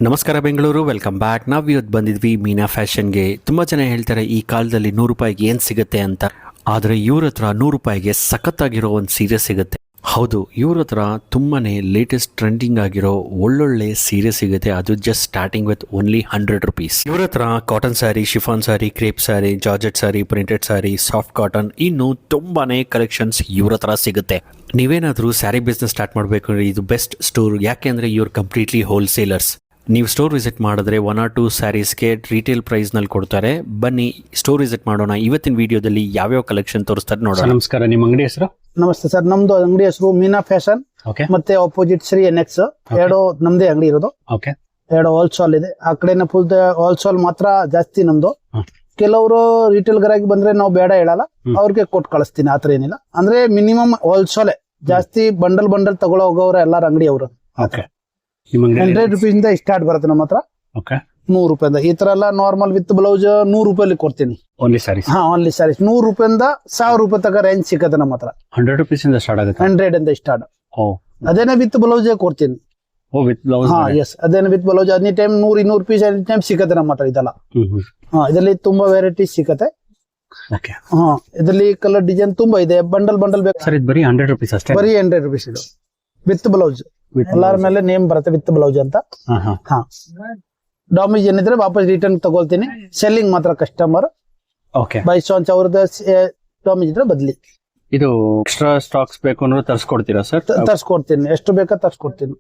ನಮಸ್ಕಾರ Bengaluru, welcome back. ನಾವು ಇವತ್ತು ಬಂದಿದ್ವಿ ಮೀನಾ ಫ್ಯಾಷನ್ಗೆ. ತುಂಬ ಜನ ಹೇಳ್ತಾರೆ ಈ ಕಾಲದಲ್ಲಿ 100 ರೂಪಾಯಿಗೆ ಏನು ಸಿಗುತ್ತೆ ಅಂತ. ಆದರೆ ಇವ್ರ ಹತ್ರ 100 ರೂಪಾಯಿಗೆ ಸಖತ್ತಾಗಿರೋ ಒಂದು ಸೀರೆ ಸಿಗುತ್ತೆ. ಹೌದು, ಇವ್ರ ಹತ್ರ ತುಂಬಾ ಲೇಟೆಸ್ಟ್ ಟ್ರೆಂಡಿಂಗ್ ಆಗಿರೋ ಒಳ್ಳೊಳ್ಳೆ ಸೀರೆ ಸಿಗುತ್ತೆ. ಅದು just starting with only 100 rupees. ಇವ್ರ ಹತ್ರ cotton sari, chiffon sari, crepe sari, georgette sari, printed sari, soft cotton, ಇನ್ನು ತುಂಬಾನೇ ಕಲೆಕ್ಷನ್ಸ್ ಇವ್ರ ಹತ್ರ ಸಿಗುತ್ತೆ. ನೀವೇನಾದರೂ ಸ್ಯಾರಿ ಬಿಸ್ನೆಸ್ ಸ್ಟಾರ್ಟ್ ಮಾಡಬೇಕು ಅಂದರೆ ಇದು ಬೆಸ್ಟ್ ಸ್ಟೋರ್. ಯಾಕೆಂದರೆ ಇವ್ರು ಕಂಪ್ಲೀಟ್ಲಿ ಹೋಲ್ಸೇಲರ್ಸ್. ನೀವು ಸ್ಟೋರ್ ವಿಸಿಟ್ ಮಾಡಿದ್ರೆ 1 or 2 ಸ್ಯಾರೀಸ್ಗೆ ರಿಟೇಲ್ ಪ್ರೈಸ್ನಲ್ಲಿ ಕೊಡ್ತಾರೆ. ಬನ್ನಿ ಸ್ಟೋರ್ ವಿಸಿಟ್ ಮಾಡೋಣ. ಇವತ್ತಿನ ವಿಡಿಯೋದಲ್ಲಿ ಯಾವ್ಯಾವ ಕಲೆಕ್ಷನ್ ತೋರಿಸ್ತಾರೆ ನೋಡೋಣ. ನಮಸ್ಕಾರ, ನಿಮ್ಮ ಅಂಗಡಿ ಹೆಸರು? ನಮಸ್ತೆ ಸರ್, ನಮ್ದು ಅಂಗಡಿ ಹೆಸರು ಮೀನಾ ಫ್ಯಾಷನ್. ಮತ್ತೆ ಆಪೋಸಿಟ್ ಶ್ರೀ NX. ಎರಡು ನಮ್ದೇ ಅಂಗಡಿ ಇರೋದು. ಎರಡು ಹೋಲ್ಸೇಲ್ ಇದೆ. ಆ ಕಡೆನ ಫುಲ್ ಹೋಲ್ಸೇಲ್ ಮಾತ್ರ ಜಾಸ್ತಿ ನಮ್ದು. ಕೆಲವರು ರಿಟೇಲ್ ಗರಾಗಿ ಬಂದ್ರೆ ನಾವು ಬೇಡ ಹೇಳಲ್ಲ, ಅವ್ರಿಗೆ ಕೊಟ್ಟು ಕಳಿಸ್ತೀನಿ. ಆತರ ಏನಿಲ್ಲ. ಅಂದ್ರೆ ಮಿನಿಮಮ್ ಹೋಲ್ಸೇಲ್ ಜಾಸ್ತಿ ಬಂಡಲ್ ತಗೊಳ್ಳೋ ಹೋಗೋರು ಎಲ್ಲಾರ ಅಂಗಡಿ ಅವರು. 100 ರೂಪೀಸ್ ಇಂದ ಸ್ಟಾರ್ಟ್ ಬರುತ್ತೆ ನಮ್ಮ ಹತ್ರ. 100 ರೂಪಾಯಿಂದ ಈ ತರ ಎಲ್ಲ ನಾರ್ಮಲ್ ವಿತ್ ಬ್ಲೌಸ್ 100 ರೂಪಾಯಿ ಕೊಡ್ತೀನಿ. ಓನ್ಲಿ ಸ್ಯಾರೀಸ್ 100 ರೂಪಾಯಿಂದ 1000 ರೂಪಾಯಿ ತನಕ ರೇಂಜ್ ಸಿಗುತ್ತೆ ನಮ್ಮ ಹತ್ರ. 100 ರೂಪೀಸ್ ಇಂದ ಸ್ಟಾರ್ಟ್ ಆಗುತ್ತೆ. 100 ಇಂದ ಸ್ಟಾರ್ಟ್. ಅದೇನೆ ವಿತ್ ಬ್ಲೌಸ್ ಕೊಡ್ತೀನಿ. ಎಸ್, ಅದೇನೆ ವಿತ್ ಬ್ಲೌಸ್ ಎನಿ ಟೈಮ್ 100-200 ರೂಪಾಯಿ ಎನಿ ಟೈಮ್ ಸಿಗುತ್ತೆ ನಮ್ಮ ಹತ್ರ. ಇದೆಲ್ಲ ಇದರಲ್ಲಿ ತುಂಬಾ ವೆರೈಟಿ ಸಿಗುತ್ತೆ. ಇದರಲ್ಲಿ ಕಲರ್ ಡಿಸೈನ್ ತುಂಬಾ ಇದೆ. ಬಂಡಲ್ ಬೇಕು ಸರ್. ಇದು ಬರೀ 100 ರೂಪೀಸ್ ಅಷ್ಟೇ. ಬರೀ 100 ರೂಪೀಸ್ ಇದು ವಿತ್ ಬ್ಲೌಸ್. ಎಲ್ಲಾರ ಮೇಲೆ ನೇಮ್ ಬರುತ್ತೆ ವಿತ್ ಬ್ಲೌಸ್ ಅಂತ. ಡಾಮೇಜ್ ಏನಿದ್ರೆ ವಾಪಸ್ ರಿಟರ್ನ್ ತಗೊಳ್ತೀನಿ. ಸೆಲ್ಲಿಂಗ್ ಮಾತ್ರ ಕಸ್ಟಮರ್. ಬೈ ಚಾನ್ಸ್ ಅವ್ರದ್ದು ಡಾಮೇಜ್ ಇದ್ರೆ ಬದ್ಲಿ. ಇದು ಎಕ್ಸ್ಟ್ರಾ ಸ್ಟಾಕ್ಸ್ ಬೇಕು ಅಂದ್ರೆ ತರ್ಸ್ಕೊಡ್ತೀರಾ ಸರ್? ತರ್ಸ್ಕೊಡ್ತೀನಿ, ಎಷ್ಟು ಬೇಕಾ ತರ್ಸ್ಕೊಡ್ತೀನಿ.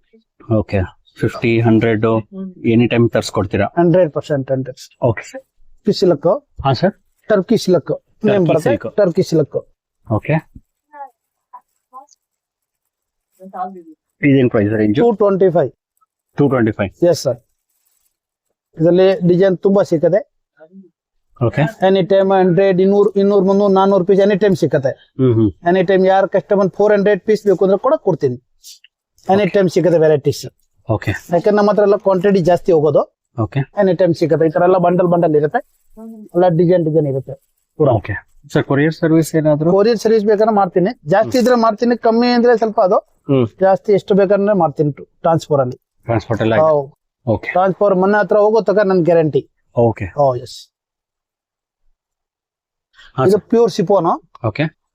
50, 100 ಎನಿ ಟೈಮ್ ತರ್ಸ್ಕೊಡ್ತೀರಾ? 100%. Silk. Sir, Turkey silk name ಬರುತ್ತೆ. Turkey silk. ಇದೇನ್ ಪ್ರೈಸ್ ರೇಂಜ್? 225. Yes sir. ಇದರಲ್ಲಿ ಡಿಸೈನ್ ತುಂಬಾ ಸಿಕ್ಕದೆ. ಎನಿ ಟೈಮ್ 100, 200, 300, 400 ರೂಪಾಯಿ ಎನಿ ಟೈಮ್ ಸಿಕ್ಕತ್ತೆ. ಎನಿ ಟೈಮ್ ಯಾರ ಕಸ್ಟಮರ್ 400 ಪೀಸ್ ಬೇಕು ಅಂದ್ರೆ ಕೂಡ ಕೊಡ್ತೀನಿ. ಎನಿ ಟೈಮ್ ಸಿಕ್ಕತ್ತೆ ವೆರೈಟೀಸ್. ಯಾಕಂದ್ರೆ ನಮ್ಮ ಹತ್ರ ಎಲ್ಲ ಕ್ವಾಂಟಿಟಿ ಜಾಸ್ತಿ ಹೋಗೋದು. ಎನಿ ಟೈಮ್ ಸಿಕ್ಕತ್ತೆ. ಈ ತರ ಎಲ್ಲ ಬಂಡಲ್ ಇರುತ್ತೆ. ಎಲ್ಲ ಡಿಸೈನ್ ಇರುತ್ತೆ. ಸರ್, ಕೊರಿಯರ್ ಸರ್ವಿಸ್ ಏನಾದ್ರು? ಕೊರಿಯರ್ ಸರ್ವಿಸ್ ಬೇಕಾದ್ರೆ ಮಾಡ್ತೀನಿ. ಜಾಸ್ತಿ ಇದ್ರೆ ಮಾಡ್ತೀನಿ, ಕಮ್ಮಿ ಅಂದ್ರೆ ಸ್ವಲ್ಪ ಅದು ಜಾಸ್ತಿ ಎಷ್ಟು ಬೇಕಾದ್ರೆ ಮಾಡ್ತೀನಿ. ಟ್ರಾನ್ಸ್ಫರ್ ಅಲ್ಲಿ ಟ್ರಾನ್ಸ್ಫರ್ ಮನೆ ಹತ್ರ ಹೋಗೋ ತಗ ನನ್ ಗ್ಯಾರಂಟಿ. ಎಸ್. ಇದು pure chiffon.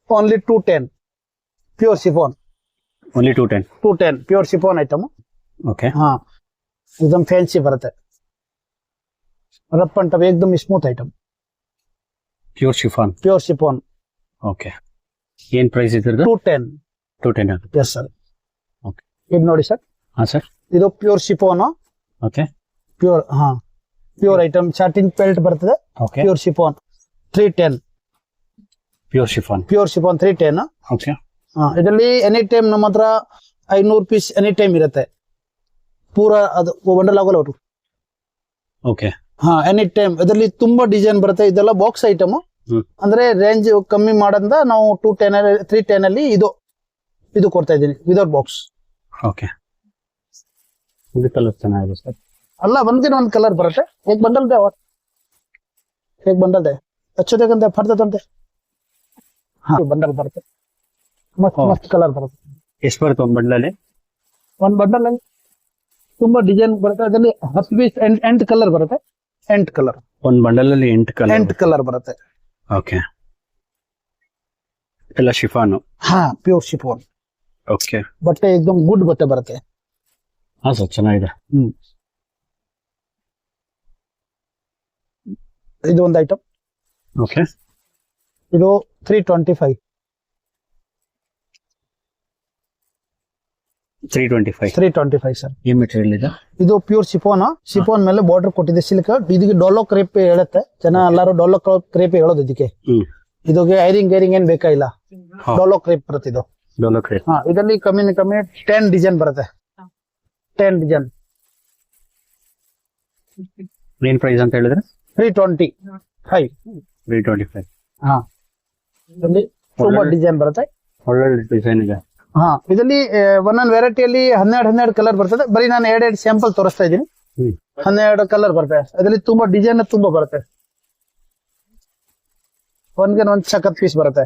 Only 210. Pure chiffon. Only 210 pure chiffon item. एकदम ಫ್ಯಾನ್ಸಿ ಬರುತ್ತೆ. ರಫ್ ಅಂಡ್ ಟಫ್ एकदम ಸ್ಮೂತ್ ಐಟಮ್. Pure chiffon. ಏನ್ ಪ್ರೈಸ್ ಇದ್ರದ್ದು? 210. Yes sir. ಇದು ನೋಡಿ ಸರ್. ಸರ್, ಇದು ಪ್ಯೂರ್ ಶಿಫಾನ್. Pure item. ಶಾರ್ಟಿಂಗ್ ಬೆಲ್ಟ್ ಬರ್ತದೆ. Pure chiffon 310. Pure chiffon 310. ಇದರಲ್ಲಿ ಎನಿ ಟೈಮ್ ನಮ್ಮ ಹತ್ರ 500 ಪೀಸ್ ಎನಿ ಟೈಮ್ ಇರುತ್ತೆ. ಪೂರಾ ಅದು ಬಂಡಲ್ ಆಗೋಲ್ಲ ಅವರು. Any time. ಇದರಲ್ಲಿ ತುಂಬಾ ಡಿಸೈನ್ ಬರುತ್ತೆ. ಇದೆಲ್ಲ ಬಾಕ್ಸ್ ಐಟಮ್. ಅಂದ್ರೆ ರೇಂಜ್ ಕಮ್ಮಿ ಮಾಡಂದ ನಾವು 310 ಅಲ್ಲಿ ಇದು ಕೊಡ್ತಾ ಇದ್ದೀನಿ ವಿದೌಟ್ ಬಾಕ್ಸ್. ಇದು ಕಲರ್ ಚೆನ್ನಾಗಿದೆ ಸರ್. ಅಲ್ಲ, ಒಂದ್ ಕಲರ್ ಬರುತ್ತೆ. एक बंडल दे अच्छे देखंते फटते ಬಂಡಲ್ ಬರುತ್ತೆ. ಮಸ್ತ್ ಕಲರ್ ಬರುತ್ತೆ. ಎಷ್ಟು ಬರುತ್ತೆ ಒಂದು ಬಂಡಲ್ ಅಲ್ಲಿ? ಒಂದ್ ಬಂಡಲ್ ಅಲ್ಲಿ ತುಂಬಾ ಡಿಸೈನ್ ಬರುತ್ತೆ. ಅದರಲ್ಲಿ 10 ಪೀಸ್ 8 ಕಲರ್ ಬರುತ್ತೆ. 8 ಕಲರ್ ಒಂದ್ ಬಂಡಲ್ ಅಲ್ಲಿ 8 ಕಲರ್ ಬರುತ್ತೆ. ಎಲ್ಲ ಶಿಫಾನ್. Pure chiffon. ಬಟ್ಟೆ एकदम ಗುಡ್ ಬಟ್ಟೆ ಬರುತ್ತೆ. ಸರ್, ಚೆನ್ನಾಗಿದೆ. ಇದು ಒಂದು ಐಟಮ್. ಇದು 325. 325 ಸರ್. ಏನ್ ಮೆಟೀರಿಯಲ್ ಇದೆ? ಇದು ಪ್ಯೂರ್ ಶಿಫಾನ್ ಮೇಲೆ ಬಾರ್ಡರ್ ಕೊಟ್ಟಿದೆ ಸಿಲ್ಕ್. ಇದಕ್ಕೆ ಡೊಲೋ ಕ್ರೇಪ್ ಹೇಳುತ್ತೆ ಜನ. ಎಲ್ಲಾರು ಡೊಲೋ ಕ್ರೇಪ್ ಹೇಳೋದು ಇದಕ್ಕೆ. ಇದಕ್ಕೆ ಐರಿಂಗ್ ಏನ್ ಬೇಕಾಗಿಲ್ಲ. ಡೊಲೋ ಕ್ರೇಪ್ ಬರುತ್ತೆ ಇದು. ಇದರಲ್ಲಿ ಕಮ್ಮಿ 10 ಡಿಸೈನ್ ಬರುತ್ತೆ. 10 ಡಿಸೈನ್. ಏನ್ ಪ್ರೈಸ್ ಅಂತ ಹೇಳಿದ್ರೆ? 325. ಇದರಲ್ಲಿ ತುಂಬಾ ಡಿಸೈನ್ ಬರುತ್ತೆ. ಒಳ್ಳೆ ಡಿಸೈನ್ ಇದೆ. ಇದರಲ್ಲಿ ಒಂದೊಂದು ವೆರೈಟಿಯಲ್ಲಿ 12 ಕಲರ್ ಬರ್ತದೆ. ಬರೀ ನಾನು 2 ಸ್ಯಾಂಪಲ್ ತೋರಿಸ್ತಾ ಇದ್ದೀನಿ. 12 ಕಲರ್ ಬರುತ್ತೆ. ಅದರಲ್ಲಿ ತುಂಬಾ ಡಿಸೈನ್ ತುಂಬಾ ಬರುತ್ತೆ. ಒಂದ್ ಸಖತ್ ಪೀಸ್ ಬರುತ್ತೆ.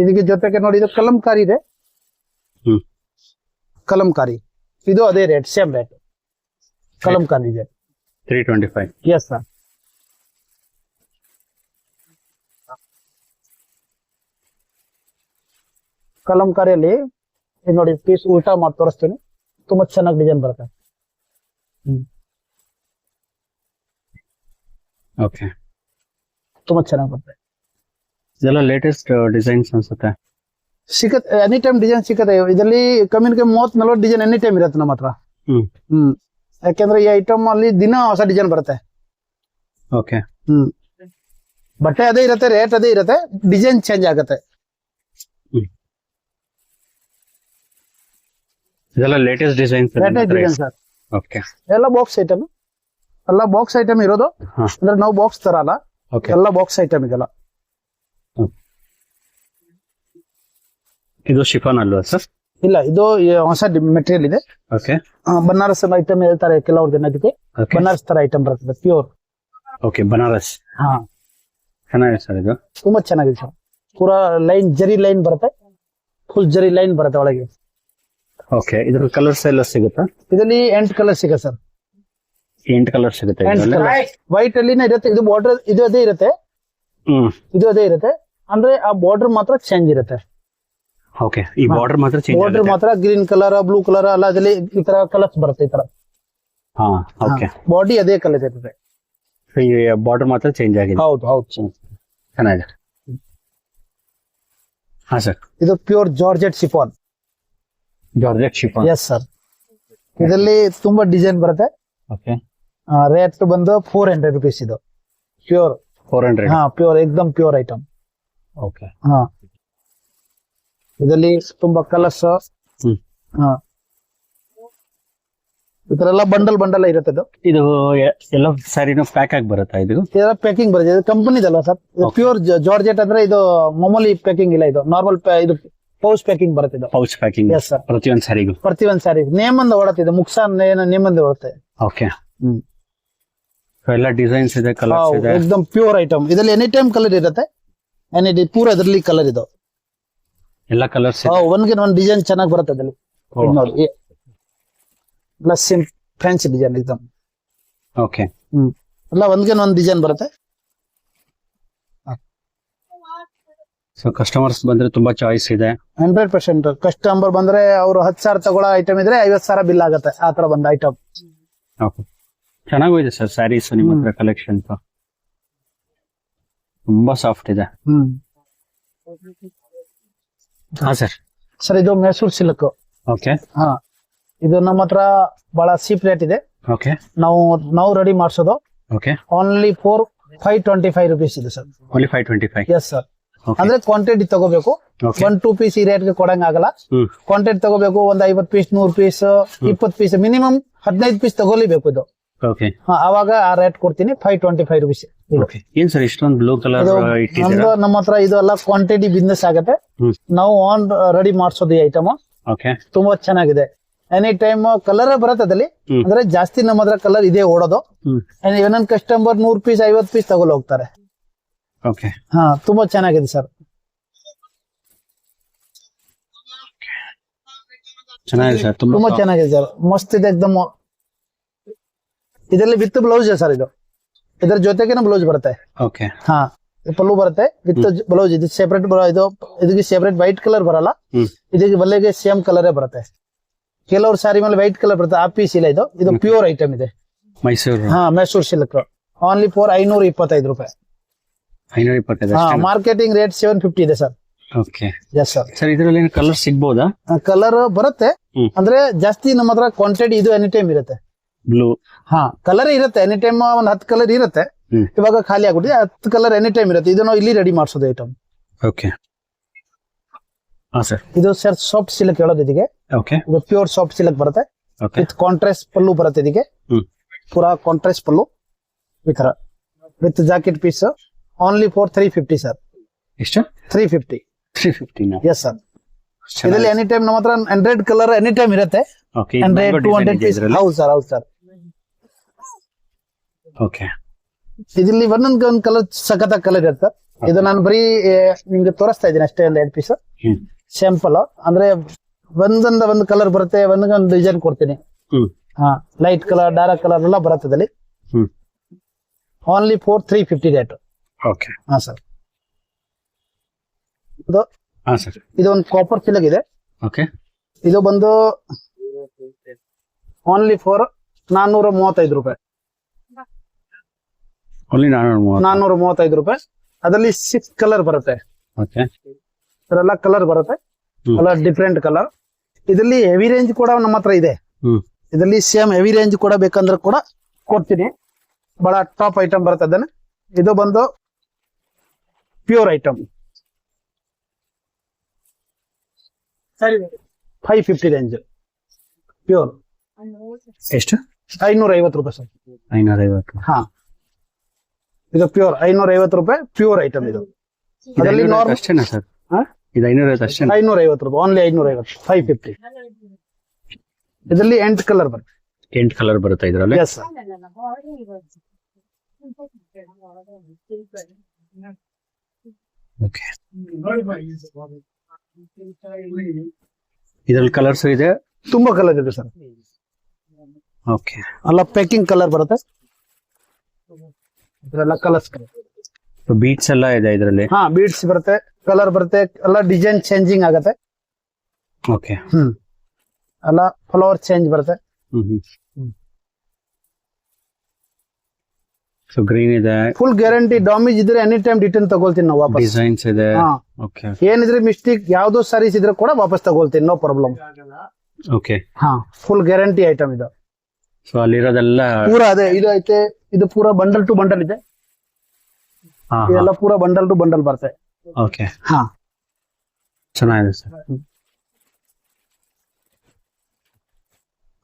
ಇದಕ್ಕೆ ಜೊತೆಗೆ ನೋಡಿ, ಇದು ಕಲಂಕಾರಿ ಇದೆ. ಕಲಂಕಾರಿ ಇದು ಅದೇ rate, same rate. Kalamkari design. 325. Yes sir. ಕಲಂಕಾರಿಯಲ್ಲಿ ಇದು ನೋಡಿ ಪೀಸ್ ಉಲ್ಟಾ ಮಾಡಿ ತೋರಿಸ್ತೀನಿ, ತುಂಬಾ ಚೆನ್ನಾಗಿ ಡಿಸೈನ್ ಬರುತ್ತೆ. ಓಕೆ, ತುಂಬಾ ಚೆನ್ನಾಗಿ ಬರುತ್ತೆ. ಇದೆಲ್ಲ ಲೇಟೆಸ್ಟ್ ಡಿಸೈನ್ಸ್ ಅನ್ಸುತ್ತೆ. ಸಿಗತ್ತೆ, ಎನಿ ಟೈಮ್ ಡಿಸೈನ್ ಸಿಗತ್ತೆ ಇದರಲ್ಲಿ. ಕಮ್ಯುನಿಕೆ 30-40 ಡಿಸೈನ್ ಎನಿ ಟೈಮ್ ಇರುತ್ತೆ ನಮ್ಮ ಹತ್ರ. ಯಾಕೆಂದ್ರೆ ಈ ಐಟಮ್ ಅಲ್ಲಿ ದಿನ ಹೊಸ ಡಿಸೈನ್ ಬರುತ್ತೆ. ಓಕೆ, ಬಟ್ಟೆ ಅದೇ ಇರುತ್ತೆ, ರೇಟ್ ಅದೇ ಇರುತ್ತೆ, ಡಿಸೈನ್ ಚೇಂಜ್ ಆಗುತ್ತೆ. ಇದೆಲ್ಲ latest designs. Latest design sir. Okay, ಎಲ್ಲ ಬಾಕ್ಸ್ ಐಟಮ್, ಎಲ್ಲ ಬಾಕ್ಸ್ ಐಟಮ್ ಇರೋದು. ಅಂದ್ರೆ ನಾವು ಬಾಕ್ಸ್ ತರಲ್ಲ, ಎಲ್ಲ ಬಾಕ್ಸ್ ಐಟಮ್ ಇದೆಲ್ಲ. ಇದು ಶಿಫಾನ್ ಅಲ್ವಾ ಸರ್? ಇಲ್ಲ, ಇದು ಹೊಸ ಮೆಟೀರಿಯಲ್ ಇದೆ. ಓಕೆ, ಬನಾರಸ್ ಐಟಮ್ ಹೇಳ್ತಾರೆ ಕೆಲವ್ರು ಜನಕ್ಕೆ. ಬನಾರಸ್ ತರ ಐಟಮ್ ಬರ್ತದೆ, ಪ್ಯೂರ್. ಓಕೆ, ಬನಾರಸ್. ಹಾ, ಚೆನ್ನಾಗಿದೆ ಸರ್. ಇದು ತುಂಬಾ ಚೆನ್ನಾಗಿದೆ ಸರ್. ಪೂರಾ ಲೈನ್ ಜರಿ ಲೈನ್ ಬರುತ್ತೆ, ಫುಲ್ ಜರಿ ಲೈನ್ ಬರುತ್ತೆ ಒಳಗೆ. ಓಕೆ, ಇದ್ರ ಕಲರ್ಸ್ ಎಲ್ಲ ಸಿಗುತ್ತಾ? ಇದರಲ್ಲಿ 8 ಕಲರ್ ಸಿಗುತ್ತೆ ಸರ್. 8 ಕಲರ್ ಸಿಗುತ್ತೆ. ವೈಟ್ ಅಲ್ಲಿನೇ ಇರುತ್ತೆ. ಇದು ಬಾರ್ಡರ್ ಇದು ಅದೇ ಇರುತ್ತೆ, ಇದು ಅದೇ ಇರುತ್ತೆ. ಅಂದ್ರೆ ಆ ಬಾರ್ಡರ್ ಮಾತ್ರ ಚೇಂಜ್ ಇರುತ್ತೆ. ಓಕೆ, ಈ ಬಾರ್ಡರ್ ಮಾತ್ರ ಚೇಂಜ್ ಬಾರ್ಡರ್ ಮಾತ್ರ ಗ್ರೀನ್ ಕಲರ್, ಬ್ಲೂ ಕಲರ್ ಅಲ್ಲ, ಅದ್ರಲ್ಲಿ ಈ ತರ ಕಲರ್ಸ್ ಬರುತ್ತೆ ಈ ತರ. ಹಾ, ಓಕೆ. ಬಾಡಿ ಅದೇ ಕಲರ್ ಇರುತ್ತೆ, ಈ ಬಾರ್ಡರ್ ಮಾತ್ರ ಚೇಂಜ್ ಆಗಿದೆ. ಹೌದು ಹೌದು. ಚೆನ್ನಾಗಿದೆ. ಹಾ ಸರ್, ಇದು pure georgette chiffon. Georgette chiffon. S sir. ಇದರಲ್ಲಿ ತುಂಬಾ ಡಿಸೈನ್ ಬರುತ್ತೆ. ಓಕೆ, ರೇಟ್ ಬಂದು 400 rupees. ಇದು ಪ್ಯೂರ್ 400. ಹಾ, ಪ್ಯೂರ್, ಎಕ್ದಮ್ ಪ್ಯೂರ್ ಐಟಮ್. ಓಕೆ, ಹಾ, ಇದರಲ್ಲಿ ತುಂಬಾ ಕಲರ್ಸ್. ಹಾ, ಇದರೆಲ್ಲ ಬಂಡಲ್ ಇರುತ್ತೆ. ಇದು ಎಲ್ಲ ಸ್ಯಾರಿನೂ ಪ್ಯಾಕ್ ಆಗಿ ಬರುತ್ತಾ? ಇದು ಇದೆಲ್ಲ ಪ್ಯಾಕಿಂಗ್ ಬರುತ್ತೆ. ಇದು ಕಂಪನಿದಲ್ಲ ಸರ್. ಪ್ಯೂರ್ ಜಾರ್ಜೆಟ್ ಅಂದ್ರೆ ಇದು ಮಾಮೂಲಿ ಪ್ಯಾಕಿಂಗ್ ಇಲ್ಲ, ಇದು ನಾರ್ಮಲ್ ಇದು ಪೌಚ್ ಪ್ಯಾಕಿಂಗ್ ಬರುತ್ತೆ. ಇದು ಪೌಚ್ ಪ್ಯಾಕಿಂಗ್. Yes sir. ಪ್ರತಿಯೊಂದು ಸ್ಯಾರಿಗೂ ಪ್ರತಿಯೊಂದು ಸ್ಯಾರಿ ನೇಮಂದ ಓಡತ್ತೆ. ಇದು ಮುಕ್ಸಾನ್ ನೇಮಂದ ಓಡುತ್ತೆ. ಓಕೆ, ಎಲ್ಲ ಡಿಸೈನ್ಸ್ ಇದೆ, ಕಲರ್ಸ್ ಇದೆ. ಎಕ್ದಮ್ ಪ್ಯೂರ್ ಐಟಮ್. ಇದರಲ್ಲಿ ಎನಿ ಟೈಮ್ ಕಲರ್ ಇರುತ್ತೆ. ಪೂರ ಅದರಲ್ಲಿ ಕಲರ್ ಇದು ಎಲ್ಲ ಕಲರ್ಸ್. ಒಂದ್ಗೆ ಒಂದ್ ಡಿಸೈನ್ ಚೆನ್ನಾಗಿ ಬರುತ್ತೆ ಅದ್ರಲ್ಲಿ. ನೋಡಿ, ಪ್ಲಸ್ ಫ್ಯಾನ್ಸಿ ಡಿಸೈನ್ ಎಕ್ದಮ್. ಓಕೆ, ಎಲ್ಲ ಒಂದ್ಗೆ ಒಂದ್ ಡಿಸೈನ್ ಬರುತ್ತೆ. ಸೊ ಕಸ್ಟಮರ್ಸ್ ಬಂದ್ರೆ ತುಂಬಾ ಚಾಯ್ಸ್ ಇದೆ. 100% ಕಸ್ಟಮರ್ ಬಂದ್ರೆ ಅವ್ರು 10,000 ತಗೊಳ್ಳೋ ಐಟಮ್ ಇದ್ರೆ 50,000 ಬಿಲ್ ಆಗುತ್ತೆ. ಆ ತರ ಬಂದ ಐಟಮ್. ಓಕೆ, ಚೆನ್ನಾಗೂ ಇದೆ ಸರ್ ಸ್ಯಾರೀಸ್ ನಿಮ್ಮ ಹತ್ರ ಕಲೆಕ್ಷನ್. ತುಂಬಾ ಸಾಫ್ಟ್ ಇದೆ. ಹಾ ಸರ್. ಸರ್, ಇದು ಮೈಸೂರು ಸಿಲ್ಕ್. ಓಕೆ, ಹಾ, ಇದು ನಮ್ಮ ಹತ್ರ ಬಹಳ ಚೀಪ್ ರೇಟ್ ಇದೆ. ಓಕೆ, ನಾವು ರೆಡಿ ಮಾಡಿಸೋದು ಓಕೆ. ಓನ್ಲಿ ಫಾರ್ 525 rupees ಇದೆ ಸರ್. ಓನ್ಲಿ 525. Yes sir. ಅಂದ್ರೆ ಕ್ವಾಂಟಿಟಿ ತಗೋಬೇಕು. 1-2 ಪೀಸ್ ಈ ರೇಟ್ಗೆ ಕೊಡಂಗ ಆಗಲ್ಲ. ಕ್ವಾಂಟಿಟಿ ತಗೋಬೇಕು. ಒಂದು 50 piece, 100 piece, 20 piece, minimum 15 piece ತಗೋಲೇಬೇಕು ಇದು. ಓಕೆ, ಅವಾಗ ಆ ರೇಟ್ ಕೊಡ್ತೀನಿ, 525 rupees. ಏನ್ ಸರ್ ಇಷ್ಟೊಂದು ಬ್ಲೂ ಕಲರ್ ನಮ್ದು ನಮ್ಮ ಹತ್ರ ಇದು ಎಲ್ಲ ಕ್ವಾಂಟಿಟಿ ಬಿಸ್ನೆಸ್ ಆಗುತ್ತೆ. ನಾವು ಆನ್ ರೆಡಿ ಮಾಡಿಸೋದು ಈ ಐಟಮ್. ಓಕೆ, ತುಂಬಾ ಚೆನ್ನಾಗಿದೆ. ಎನಿ ಟೈಮ್ ಕಲರ್ ಬರುತ್ತೆ ಅದಲ್ಲಿ. ಅಂದ್ರೆ ಜಾಸ್ತಿ ನಮ್ಮ ಹತ್ರ ಕಲರ್ ಇದೆ ಓಡೋದು. ಏನೊಂದ್ ಕಸ್ಟಮರ್ 100 ಪೀಸ್ 50 ಪೀಸ್ ತಗೊಳ್ಳಿ ಹೋಗ್ತಾರೆ. ಓಕೆ, ಹಾ, ತುಂಬಾ ಚೆನ್ನಾಗಿದೆ ಸರ್. ಚೆನ್ನಾಗಿದೆ ಸರ್. ತುಂಬಾ ಚೆನ್ನಾಗಿದೆ ಸರ್. ಮಸ್ತ್ ಇದೆ ಎಕ್ದಮ್. ಇದರಲ್ಲಿ ವಿತ್ ಬ್ಲೌಸ್ ಸರ್. ಇದು ಇದರ ಜೊತೆಗೇನೆ ಬ್ಲೌಸ್ ಬರುತ್ತೆ. ಓಕೆ, ಹಾ, ಪಲ್ಲು ಬರುತ್ತೆ ವಿತ್ ಬ್ಲೌಸ್. ಇದು ಸೆಪರೇಟ್ ಇದು ಇದಕ್ಕೆ ಸೆಪರೇಟ್ ವೈಟ್ ಕಲರ್ ಬರಲ್ಲ. ಇದಕ್ಕೆ ಬಲ್ಲೆಗೆ ಸೇಮ್ ಕಲರೇ ಬರುತ್ತೆ. ಕೆಲವ್ರು ಸಾರಿ ಮೇಲೆ ವೈಟ್ ಕಲರ್ ಬರುತ್ತೆ. ಆ ಪೀಸ್ ಇಲ್ಲ. ಇದು ಪ್ಯೂರ್ ಐಟಮ್ ಇದೆ. ಮೈಸೂರು. ಹಾ, ಮೈಸೂರು ಸಿಲ್ಕ್. ಓನ್ಲಿ ಫಾರ್ 525 ರೂಪಾಯಿ. 525. ಮಾರ್ಕೆಟಿಂಗ್ ರೇಟ್ 750 ಇದೆ sir. Okay, yes sir. Sir ಇದರಲ್ಲಿ ಕಲರ್ ಸಿಗ್ಬೋದಾ? ಕಲರ್ ಬರುತ್ತೆ. ಅಂದ್ರೆ ಜಾಸ್ತಿ ನಮ್ಮ ಹತ್ರ ಕ್ವಾಂಟಿಟಿ ಇದು ಎನಿ ಟೈಮ್ ಇರುತ್ತೆ. ಬ್ಲೂ. ಹಾ, ಕಲರ್ ಇರುತ್ತೆ ಎನಿ ಟೈಮ್. ಒಂದ್ 10 ಕಲರ್ ಇರುತ್ತೆ. ಇವಾಗ ಖಾಲಿ ಆಗ್ಬಿಟ್ಟಿದೆ. 10 ಕಲರ್ ಎನಿ ಟೈಮ್ ಇರುತ್ತೆ. ಇದು ನಾವು ಇಲ್ಲಿ ರೆಡಿ ಮಾಡಿಸೋದು ಐಟಮ್. ಓಕೆ, ಹಾ ಸರ್. ಇದು ಸರ್ ಸಾಫ್ಟ್ ಸಿಲ್ಕ್ ಹೇಳೋದು ಇದಕ್ಕೆ. ಓಕೆ, ಇದು ಪ್ಯೂರ್ ಸಾಫ್ಟ್ ಸಿಲ್ಕ್ ಬರುತ್ತೆ. ವಿತ್ ಕಾಂಟ್ರಾಸ್ಟ್ ಪಲ್ಲು ಬರುತ್ತೆ ಇದಕ್ಕೆ. ಪೂರಾ ಕಾಂಟ್ರಾಸ್ಟ್ ಪಲ್ಲು ಈ ತರ with jacket piece. Only for 350 sir. ಎಷ್ಟು? 350. 350. Yes sir. ಇದರಲ್ಲಿ ಎನಿ ಟೈಮ್ ನಮ್ಮ ಹತ್ರ 100 ಕಲರ್ ಎನಿ ಟೈಮ್ ಇರುತ್ತೆ. 100-200 ಪೀಸ್. ಹೌದು ಸರ್, ಹೌದು ಸರ್. ಓಕೆ, ಇದರಲ್ಲಿ ಒಂದೊಂದು ಕಲರ್ ಸಖತ್ ಕಲರ್ ಇರುತ್ತೆ. ಇದು ನಾನು ಬರೀ ನಿಮ್ಗೆ ತೋರಿಸ್ತಾ ಇದ್ದೀನಿ ಅಷ್ಟೇ. 2 ಪೀಸ್ ಸ್ಯಾಂಪಲ್. ಅಂದ್ರೆ ಒಂದೊಂದು ಕಲರ್ ಬರುತ್ತೆ. ಒಂದೊಂದು ಡಿಸೈನ್ ಕೊಡ್ತೀನಿ. ಲೈಟ್ ಕಲರ್ ಡಾರ್ಕ್ ಕಲರ್ ಎಲ್ಲ ಬರುತ್ತೆ ಇದರಲ್ಲಿ. ಹ್ಮ್ ಓನ್ಲಿ 350 ರೇಟ್. ಓಕೆ ಹಾ ಸರ್. ಇದು ಹಾ ಸರ್. ಒಂದು ಕಾಪರ್ ಫಿಲಗ್ ಇದೆ. ಓಕೆ ಇದು ಬಂದು ಓನ್ಲಿ ಫಾರ್ 435 ರೂಪಾಯಿ. ಓನ್ಲಿ 435 ರೂಪಾಯಿ. ಅದರಲ್ಲಿ 6 ಕಲರ್ ಬರುತ್ತೆ. ಓಕೆ ಇದರೆಲ್ಲ ಕಲರ್ ಬರುತ್ತೆ, ಕಲರ್ ಡಿಫ್ರೆಂಟ್ ಕಲರ್. ಇದರಲ್ಲಿ ಹೆವಿ ರೇಂಜ್ ಕೂಡ ನಮ್ಮ ಹತ್ರ ಇದೆ. ಹ್ಮ್ ಇದರಲ್ಲಿ ಸೇಮ್ ಹೆವಿ ರೇಂಜ್ ಕೂಡ ಬೇಕಂದ್ರೆ ಕೂಡ ಕೊಡ್ತೀನಿ. ಬಹಳ ಟಾಪ್ ಐಟಮ್ ಬರುತ್ತೆ ಅದನ್ನ. ಇದು ಬಂದು ಪ್ಯೂರ್ ಐಟಮ್ 550 ರೇಂಜ್ ಪ್ಯೂರ್. ಎಷ್ಟು? 550 ರೂಪಾಯಿ ಸರ್. 550. ಹಾ, ಇದು ಪ್ಯೂರ್ 550 ರೂಪಾಯಿ ಪ್ಯೂರ್ ಐಟಮ್. ಇದು ಅದರಲ್ಲಿ ನಾರ್ಮಲ್ ಅಷ್ಟೇನಾ ಸರ್? ಇದು 550 ಅಷ್ಟೇ? 550 ರೂಪಾಯಿ, ಓನ್ಲಿ 550. 550. ಇದರಲ್ಲಿ 8 ಕಲರ್ ಬರುತ್ತೆ. 8 ಕಲರ್ ಬರುತ್ತೆ ಇದರಲ್ಲಿ? Yes sir. ಓಕೆ. ಇದರಲ್ಲಿ ಕಲರ್ಸ್ ಇದೆ? ತುಂಬಾ ಕಲರ್ ಇದೆ ಸರ್. ಓಕೆ. ಅಲ್ಲ ಪ್ಯಾಕಿಂಗ್ ಕಲರ್ ಬರುತ್ತೆ. ಇದೆಲ್ಲ ಕಲರ್ಸ್. ಬೀಟ್ಸ್ ಎಲ್ಲ ಇದೆ ಇದರಲ್ಲಿ? ಹಾ, ಬೀಡ್ಸ್ ಬರುತ್ತೆ, ಕಲರ್ ಬರುತ್ತೆ, ಎಲ್ಲ ಡಿಸೈನ್ ಚೇಂಜಿಂಗ್ ಆಗುತ್ತೆ. ಓಕೆ. ಎಲ್ಲ ಫ್ಲವರ್ ಚೇಂಜ್ ಬರುತ್ತೆ. ಸೊ ಗ್ರೀನ್ ಇದೆ. Full guarantee. ಡ್ಯಾಮೇಜ್ ಇದ್ರೆ ಎನಿ ಟೈಮ್ ರಿಟರ್ನ್ ತಗೊಳ್ತೀನಿ ನಾವು ವಾಪಸ್. ಡಿಸೈನ್ಸ್ ಇದೆ. ಓಕೆ. ಏನಿದ್ರೆ ಮಿಸ್ಟೇಕ್ ಯಾವ್ದೋ ಸಾರೀಸ್ ಇದ್ರೆ ಕೂಡ ವಾಪಸ್ ತಗೊಳ್ತೀನಿ, ನೋ ಪ್ರಾಬ್ಲಮ್. ಓಕೆ. ಹಾ, ಫುಲ್ ಗ್ಯಾರಂಟಿ ಐಟಮ್ ಇದು. ಸೊ ಅಲ್ಲಿರೋದೆಲ್ಲ ಪೂರಾ ಅದೇ ಇದು ಐತೆ. ಇದು ಪೂರಾ ಬಂಡಲ್ ಟು ಬಂಡಲ್ ಇದೆ. ಇದೆಲ್ಲ ಪೂರಾ ಬಂಡಲ್ ಟು ಬಂಡಲ್ ಬರುತ್ತೆ. ಓಕೆ. ಹಾ, ಚೆನ್ನಾಗಿದೆ ಸರ್.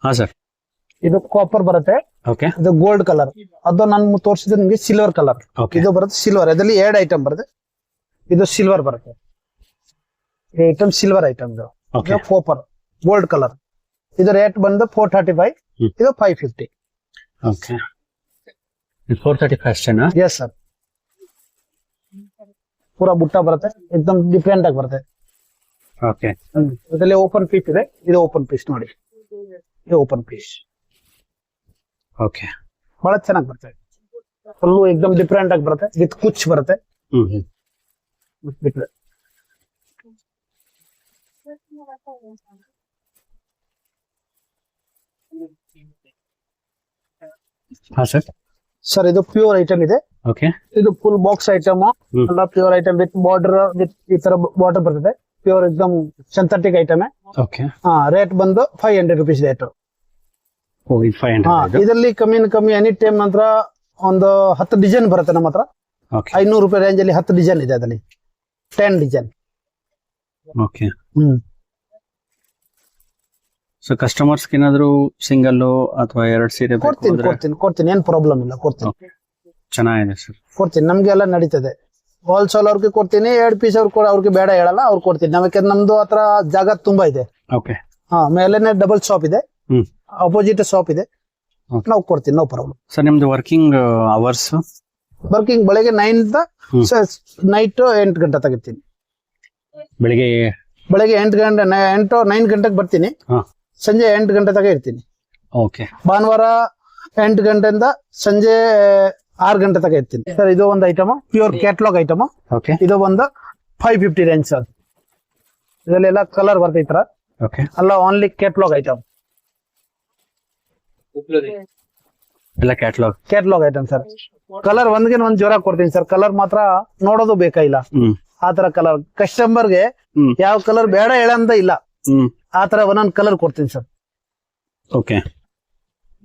ಹಾ ಸರ್. ಇದು ಕಾಪರ್ ಬರುತ್ತೆ. ಓಕೆ. ಇದು ಗೋಲ್ಡ್ ಕಲರ್. ಅದು ನಾನು ತೋರಿಸಿದ್ರೆ ನಿಮಗೆ ಸಿಲ್ವರ್ ಕಲರ್. ಇದು ಬರುತ್ತೆ ಸಿಲ್ವರ್. ಇದರಲ್ಲಿ 2 ಐಟಮ್ ಬರುತ್ತೆ. ಇದು ಸಿಲ್ವರ್ ಬರುತ್ತೆ. ಈ ಐಟಮ್ ಸಿಲ್ವರ್ ಐಟಮ್. ಇದು ಕಾಪರ್ ಗೋಲ್ಡ್ ಕಲರ್. ಇದು ರೇಟ್ ಬಂದು 435. ಇದು 550. ಓಕೆ. 435 ಅಷ್ಟೇನಾ? Yes sir. ಪೂರಾ ಬುಟ್ಟ ಬರುತ್ತೆ, ಎಕ್ದಮ್ ಡಿಫ್ರೆಂಟ್ ಆಗಿ ಬರುತ್ತೆ. ಓಕೆ. ಇದರಲ್ಲಿ ಓಪನ್ ಪೀಸ್ ಇದೆ. ಇದು ಓಪನ್ ಪೀಸ್ ನೋಡಿ. ಇದು ಓಪನ್ ಪೀಸ್. ಓಕೆ. ಬಹಳ ಚೆನ್ನಾಗಿ ಬರುತ್ತೆ. ಫುಲ್ಲು ಎಕ್ದಮ್ ಡಿಫ್ರೆಂಟ್ ಆಗಿ ಬರುತ್ತೆ. ವಿತ್ ಕುಚ್ ಬರುತ್ತೆ. ಬಿಟ್ರೆ ಹಾ ಸರ್. ಸರ್, ಇದು ಪ್ಯೂರ್ ಐಟಮ್ ಇದೆ. ಓಕೆ. ಇದು ಫುಲ್ ಬಾಕ್ಸ್ ಐಟಮ್. ಎಲ್ಲ pure item with border, with ಈ ತರ ಬಾರ್ಡರ್ ಬರ್ತದೆ. ಪ್ಯೂರ್ ಎಕ್ದಮ್ ಸಿಂಥೆಟಿಕ್ ಐಟಮ್. ಓಕೆ. ಹಾ, ರೇಟ್ ಬಂದು 500 ರೂಪೀಸ್ ರೇಟ್. ಓ, ಇದು 500. ಇದರಲ್ಲಿ ಕಮ್ಮಿ ಎನಿ ಟೈಮ್ ನಂತರ ಒಂದು 10 ಡಿಸೈನ್ ಬರುತ್ತೆ ನಮ್ಮ ಹತ್ರ. ಓಕೆ. 500 ರೂಪಾಯಿ ರೇಂಜ್ ಅಲ್ಲಿ 10 ಡಿಸೈನ್ ಇದೆ. ಅದರಲ್ಲಿ 10 ಡಿಸೈನ್. ಓಕೆ. ಸೊ ಕಸ್ಟಮರ್ಸ್ ಏನಾದ್ರು ಸಿಂಗಲ್ ಅಥವಾ 2 ಸೀರೆ ಕೊಡ್ತೀನಿ. ಏನ್ ಪ್ರಾಬ್ಲಮ್ ಇಲ್ಲ, ಕೊಡ್ತೀನಿ. ಚೆನ್ನಾಗಿದೆ ಸರ್. ಕೊಡ್ತೀನಿ, ನಮ್ಗೆ ಎಲ್ಲ ನಡೀತದೆ. ಹೋಲ್ಸೇಲ್ ಅವ್ರಿಗೆ ಕೊಡ್ತೀನಿ. 2 ಪೀಸ್ ಅವ್ರಿಗೆ ಬೇಡ ಹೇಳಲ್ಲ, ಅವ್ರು ಕೊಡ್ತೀನಿ. ನಮ್ದು ಹತ್ರ ಜಾಗ ತುಂಬಾ ಇದೆ. ಓಕೆ. ಹಾ, ಮೇಲೆನೆ ಡಬಲ್ ಶಾಪ್ ಇದೆ, ಅಪೋಸಿಟ್ ಶಾಪ್ ಇದೆ. ನಾವು ಕೊಡ್ತೀನಿ, ನೋ ಪ್ರಾಬ್ಲಮ್. ಸರ್ ನಿಮ್ದು ವರ್ಕಿಂಗ್ ಅವರ್ಸ್? ವರ್ಕಿಂಗ್ ಬೆಳಗ್ಗೆ 9 ನೈಟ್ 8 ಗಂಟೆ ತೆಗಿತೀನಿ. ಬೆಳಿಗ್ಗೆ 9 ಗಂಟೆಗೆ ಬರ್ತೀನಿ. ಸಂಜೆ 8 ಗಂಟೆ ತಗ ಇರ್ತೀನಿ. ಓಕೆ. ಭಾನುವಾರ 8 ಗಂಟೆಯಿಂದ ಸಂಜೆ 6 ಗಂಟೆ ತಗ ಇರ್ತೀನಿ. ಸರ್, ಇದು ಒಂದು item pure catalogue item. Okay. ಇದು ಒಂದು 550 ರೇಂಜ್ ಸರ್. ಇದರಲ್ಲೆಲ್ಲ ಕಲರ್ ಬರ್ತದೆ ಈ ತರ. ಓಕೆ. ಅಲ್ಲ, ಓನ್ಲಿ ಕ್ಯಾಟ್ಲಾಗ್ ಐಟಮ್. ಎಲ್ಲ ಕ್ಯಾಟ್ಲಾಗ್ ಐಟಮ್ ಸರ್. ಕಲರ್ ಒಂದ್ಗೆ ಒಂದ್ ಜ್ವರ ಕೊಡ್ತೀನಿ ಸರ್. ಕಲರ್ ಮಾತ್ರ ನೋಡೋದು ಬೇಕಾಗಿಲ್ಲ. ಆತರ ಕಲರ್ ಕಸ್ಟಮರ್ಗೆ ಯಾವ ಕಲರ್ ಬೇಡ ಹೇಳಂತ ಇಲ್ಲ. ಆತರ ಒಂದೊಂದು ಕಲರ್ ಕೊಡ್ತೀನಿ ಸರ್. ಓಕೆ.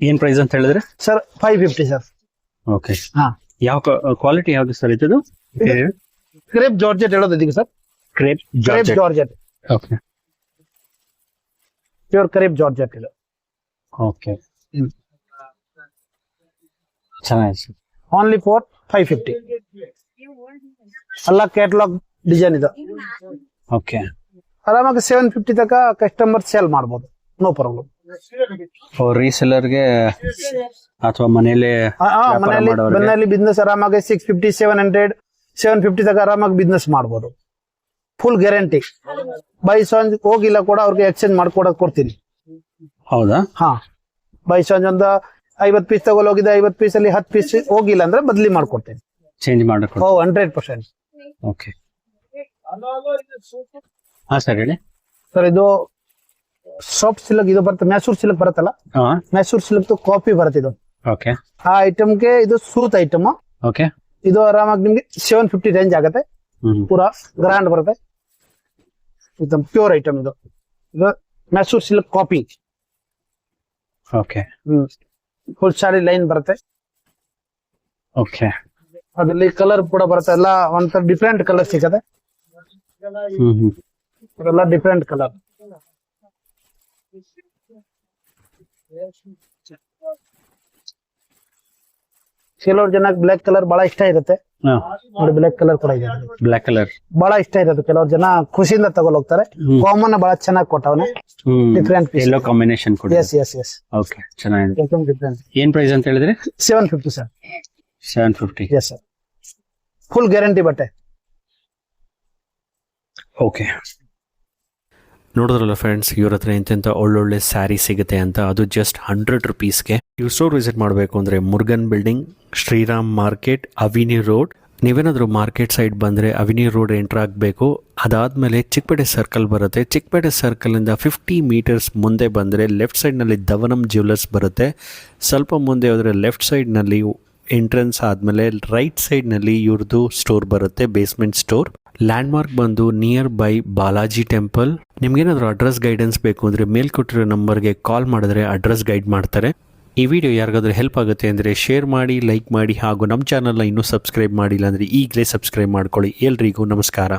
ಏನ್ ಪ್ರೈಸ್ ಅಂತ ಹೇಳಿದ್ರೆ ಸರ್? 550 ಸರ್. ಓಕೆ. ಹಾ, ಯಾವ ಕ್ವಾಲಿಟಿ ಯಾವ್ದು ಸರ್ ಇದು? ಕ್ರೇಪ್ ಜಾರ್ಜೆಟ್ ಹೇಳೋದು ಇದೀಗ sir. Crepe georgette. Okay. Pure crepe georgette ಇದು. ಓಕೆ. ಚೆನ್ನಾಗಿದೆ ಸರ್. Only for 550. ಅಲ್ಲ ಕ್ಯಾಟಲಾಗ್ ಡಿಸೈನ್ ಇದು. ಓಕೆ. ಆರಾಮಾಗಿ 750 ತನಕ ಕಸ್ಟಮರ್ ಸೇಲ್ ಮಾಡ್ಬೋದು, ನೋ ಪ್ರಾಬ್ಲಮ್. ರೀಸೆಲ್ಲರ್ಗೆ ಅಥವಾ ಮನೆಯಲ್ಲಿ ಬಿಸ್ನೆಸ್ ಆರಾಮಾಗಿ 650, 700, 750 ತನಕ ಆರಾಮಾಗಿ ಬಿಸ್ನೆಸ್ ಮಾಡ್ಬೋದು. Full guarantee. ಬೈ ಸಾಂಜ್ ಹೋಗಿಲ್ಲ ಕೂಡ ಅವ್ರಿಗೆ ಎಕ್ಸ್ಚೇಂಜ್ ಮಾಡ್ಕೊಡಕ್ ಕೊಡ್ತೀನಿ. ಹೌದಾ? ಹಾ, ಬೈ ಚಾನ್ಸ್ ಒಂದು 50 ಪೀಸ್ ತಗೊಳ್ಳಿ ಹೋಗಿದೆ, 50 ಪೀಸ್ ಅಲ್ಲಿ 10 ಪೀಸ್ ಹೋಗಿಲ್ಲ ಅಂದ್ರೆ ಬದಲಿ ಮಾಡ್ಕೊಡ್ತೇನೆ. ಚೇಂಜ್ ಮಾಡ್ಕೊಡ್ತೀರಾ? 100%. ಓಕೆ. ಹಾ ಸರ್ ಹೇಳಿ ಸರ್. ಇದು ಸಾಫ್ಟ್ ಸಿಲ್ಕ್ ಇದು ಬರುತ್ತೆ, ಮ್ಯಾಸೂರ್ ಸಿಲ್ಕ್ ಬರುತ್ತಲ್ಲ, ಹಾ ಮ್ಯಾಸೂರ್ ಸಿಲ್ಕ್ ಕಾಪಿ ಬರುತ್ತೆ ಇದು. ಓಕೆ ಆ ಐಟಮ್ಗೆ ಇದು ಸೂರತ್ ಐಟಮ್. ಓಕೆ. ಇದು ಆರಾಮಾಗಿ ನಿಮ್ಗೆ 750 ರೇಂಜ್ ಆಗುತ್ತೆ. ಪೂರಾ ಗ್ರ್ಯಾಂಡ್ ಬರುತ್ತೆ, एकदम ಪ್ಯೂರ್ ಐಟಮ್ ಇದು. ಇದು ಮ್ಯಾಸೂರ್ ಸಿಲ್ಕ್ ಕಾಪಿ. ಓಕೆ. ಫುಲ್ ಸಾರಿ ಲೈನ್ ಬರುತ್ತೆ. ಓಕೆ. ಅದ್ರಲ್ಲಿ ಕಲರ್ ಕೂಡ ಬರುತ್ತೆ, ಎಲ್ಲ ಒಂಥರ ಡಿಫ್ರೆಂಟ್ ಕಲರ್ ಸಿಗುತ್ತೆ. ಅದೆಲ್ಲ ಡಿಫ್ರೆಂಟ್ ಕಲರ್. ಕೆಲವ್ರು ಜನಕ್ಕೆ ಬ್ಲಾಕ್ ಕಲರ್ ಬಹಳ ಇಷ್ಟ ಇರುತ್ತೆ ನೋಡಿ, ಬ್ಲಾಕ್ ಕಲರ್ ಕೂಡ ಇದೆ. ಬ್ಲಾಕ್ ಕಲರ್ ಬಹಳ ಇಷ್ಟ ಇರುತ್ತೆ, ಕೆಲವ್ರು ಜನ ಖುಷಿಯಿಂದ ತಗೊಂಡ್ ಹೋಗ್ತಾರೆ. ಕಾಮನ್ ಬಹಳ ಚೆನ್ನಾಗಿ ಕೊಟ್ಟವನೆ, ಡಿಫ್ರೆಂಟ್ ಪೀಸ್. ಎಲ್ಲೋ ಕಾಂಬಿನೇಷನ್ ಕೊಡಿ. Yes yes yes. ಓಕೆ, ಚೆನ್ನಾಗಿದೆ. ಡಿಫ್ರೆಂಟ್. ಏನ್ ಪ್ರೈಸ್ ಅಂತ ಹೇಳಿದ್ರಿ? 750 sir. 750. Yes sir, full guarantee ಬಟ್ಟೆ. ಓಕೆ. ನೋಡಿದ್ರಲ್ಲ ಫ್ರೆಂಡ್ಸ್, ಇವ್ರ ಹತ್ರ ಇಂಥ ಒಳ್ಳೊಳ್ಳೆ ಸ್ಯಾರಿ ಸಿಗುತ್ತೆ ಅಂತ. ಅದು ಜಸ್ಟ್ 100 ರುಪೀಸ್ಗೆ. ಇವ್ರ ಸ್ಟೋರ್ ವಿಸಿಟ್ ಮಾಡಬೇಕು ಅಂದರೆ Murugan building, Shriram market, avenue road. ನೀವೇನಾದರೂ ಮಾರ್ಕೆಟ್ ಸೈಡ್ ಬಂದರೆ ಅವಿನ್ಯೂ ರೋಡ್ ಎಂಟರ್ ಆಗಬೇಕು. ಅದಾದಮೇಲೆ ಚಿಕ್ಕಪೇಟೆ ಸರ್ಕಲ್ ಬರುತ್ತೆ. ಚಿಕ್ಕಪೇಟೆ ಸರ್ಕಲಿಂದ 50 ಮೀಟರ್ಸ್ ಮುಂದೆ ಬಂದರೆ ಲೆಫ್ಟ್ ಸೈಡ್ನಲ್ಲಿ ದವನಂ ಜ್ಯುವೆಲರ್ಸ್ ಬರುತ್ತೆ. ಸ್ವಲ್ಪ ಮುಂದೆ ಹೋದರೆ ಲೆಫ್ಟ್ ಸೈಡ್ನಲ್ಲಿ ಎಂಟ್ರೆನ್ಸ್ ಆದಮೇಲೆ ರೈಟ್ ಸೈಡ್ನಲ್ಲಿ ಇವ್ರದ್ದು ಸ್ಟೋರ್ ಬರುತ್ತೆ, ಬೇಸ್ಮೆಂಟ್ ಸ್ಟೋರ್. ಲ್ಯಾಂಡ್ಮಾರ್ಕ್ ಬಂದು ನಿಯರ್ ಬೈ ಬಾಲಾಜಿ ಟೆಂಪಲ್. ನಿಮ್ಗೇನಾದರೂ ಅಡ್ರೆಸ್ ಗೈಡೆನ್ಸ್ ಬೇಕು ಅಂದರೆ ಮೇಲ್ಕೊಟ್ಟಿರೋ ನಂಬರ್ಗೆ ಕಾಲ್ ಮಾಡಿದ್ರೆ ಅಡ್ರೆಸ್ ಗೈಡ್ ಮಾಡ್ತಾರೆ. ಈ ವಿಡಿಯೋ ಯಾರಿಗಾದ್ರೂ ಹೆಲ್ಪ್ ಆಗುತ್ತೆ ಅಂದರೆ ಶೇರ್ ಮಾಡಿ, ಲೈಕ್ ಮಾಡಿ, ಹಾಗೂ ನಮ್ಮ ಚಾನಲ್ನ ಇನ್ನೂ ಸಬ್ಸ್ಕ್ರೈಬ್ ಮಾಡಿಲ್ಲ ಅಂದರೆ ಈಗಲೇ ಸಬ್ಸ್ಕ್ರೈಬ್ ಮಾಡ್ಕೊಳ್ಳಿ. ಎಲ್ರಿಗೂ ನಮಸ್ಕಾರ.